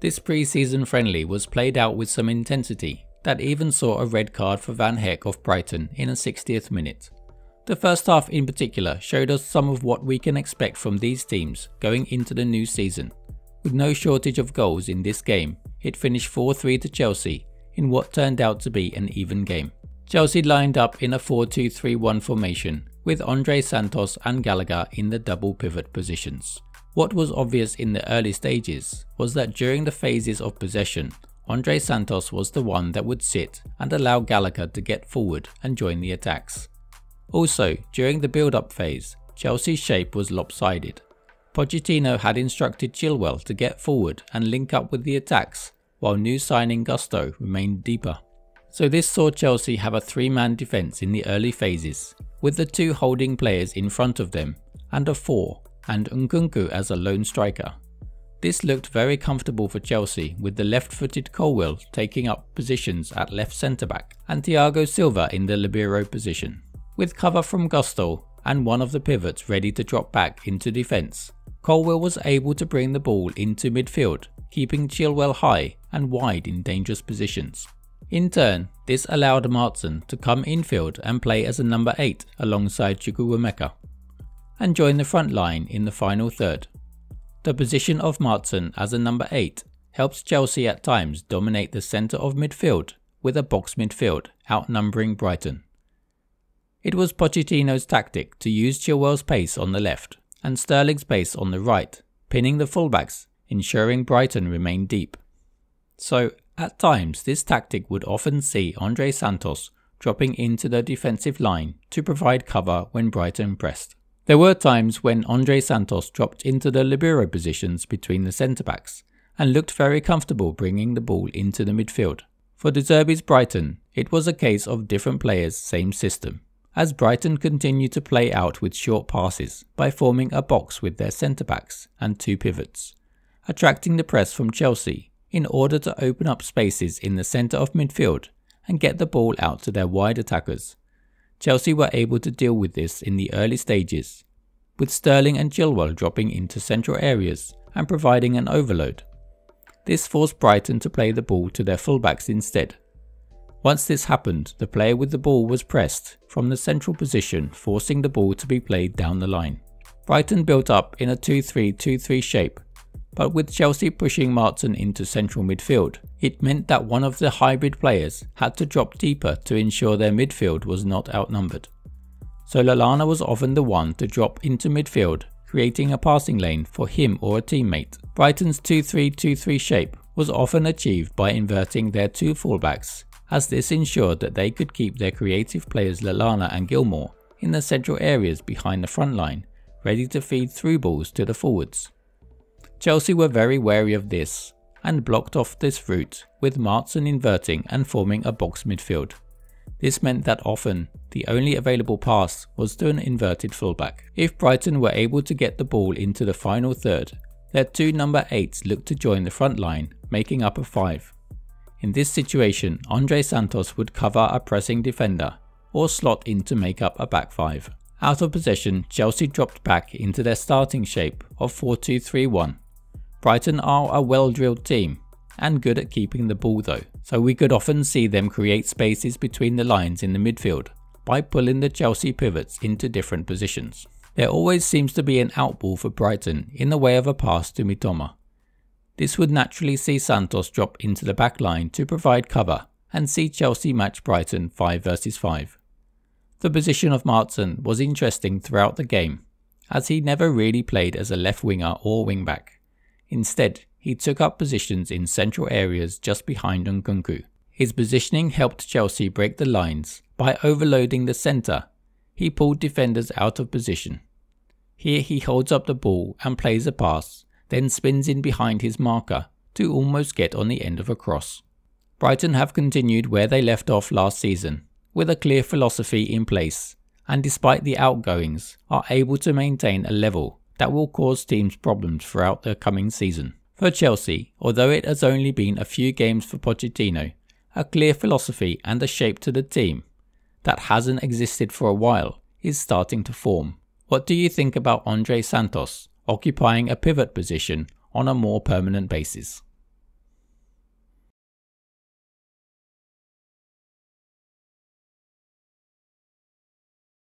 This pre-season friendly was played out with some intensity that even saw a red card for Van Heck of Brighton in the 60th minute. The first half in particular showed us some of what we can expect from these teams going into the new season. With no shortage of goals in this game, it finished 4-3 to Chelsea in what turned out to be an even game. Chelsea lined up in a 4-2-3-1 formation with Andrey Santos and Gallagher in the double pivot positions. What was obvious in the early stages was that during the phases of possession, Andrey Santos was the one that would sit and allow Gallagher to get forward and join the attacks. Also, during the build-up phase, Chelsea's shape was lopsided. Pochettino had instructed Chilwell to get forward and link up with the attacks, while new signing Gusto remained deeper. So this saw Chelsea have a three-man defence in the early phases, with the two holding players in front of them, and a 4, and Nkunku as a lone striker. This looked very comfortable for Chelsea, with the left-footed Colwill taking up positions at left centre-back, and Thiago Silva in the libero position. With cover from Gusto and one of the pivots ready to drop back into defence, Colwill was able to bring the ball into midfield, keeping Chilwell high and wide in dangerous positions. In turn, this allowed Maatsen to come infield and play as a number 8 alongside Chukwuemeka, and join the front line in the final third. The position of Maatsen as a number 8 helps Chelsea at times dominate the centre of midfield with a box midfield outnumbering Brighton. It was Pochettino's tactic to use Chilwell's pace on the left and Sterling's pace on the right, pinning the fullbacks, ensuring Brighton remained deep. So, at times this tactic would often see Andrey Santos dropping into the defensive line to provide cover when Brighton pressed. There were times when Andrey Santos dropped into the libero positions between the centre-backs and looked very comfortable bringing the ball into the midfield. For De Zerbi's Brighton, it was a case of different players, same system, as Brighton continued to play out with short passes by forming a box with their centre-backs and two pivots, attracting the press from Chelsea in order to open up spaces in the centre of midfield and get the ball out to their wide attackers. Chelsea were able to deal with this in the early stages, with Sterling and Chilwell dropping into central areas and providing an overload. This forced Brighton to play the ball to their fullbacks instead. Once this happened, the player with the ball was pressed from the central position, forcing the ball to be played down the line. Brighton built up in a 2-3-2-3 shape, but with Chelsea pushing Maatsen into central midfield, it meant that one of the hybrid players had to drop deeper to ensure their midfield was not outnumbered. So Lallana was often the one to drop into midfield, creating a passing lane for him or a teammate. Brighton's 2-3-2-3 shape was often achieved by inverting their two fullbacks, as this ensured that they could keep their creative players Lallana and Gilmour in the central areas behind the front line, ready to feed through balls to the forwards. Chelsea were very wary of this and blocked off this route, with Maatsen inverting and forming a box midfield. This meant that often the only available pass was to an inverted fullback. If Brighton were able to get the ball into the final third, their two number 8s looked to join the front line, making up a 5. In this situation, Andrey Santos would cover a pressing defender or slot in to make up a back 5. Out of possession, Chelsea dropped back into their starting shape of 4-2-3-1. Brighton are a well-drilled team and good at keeping the ball though, so we could often see them create spaces between the lines in the midfield by pulling the Chelsea pivots into different positions. There always seems to be an outball for Brighton in the way of a pass to Mitoma. This would naturally see Santos drop into the back line to provide cover and see Chelsea match Brighton 5 versus 5. The position of Maatsen was interesting throughout the game, as he never really played as a left winger or wing back. Instead, he took up positions in central areas just behind Nkunku. His positioning helped Chelsea break the lines by overloading the centre. He pulled defenders out of position. Here he holds up the ball and plays a pass, then spins in behind his marker to almost get on the end of a cross. Brighton have continued where they left off last season, with a clear philosophy in place, and despite the outgoings, are able to maintain a level that will cause teams problems throughout the coming season. For Chelsea, although it has only been a few games for Pochettino, a clear philosophy and a shape to the team that hasn't existed for a while is starting to form. What do you think about Andrey Santos occupying a pivot position on a more permanent basis?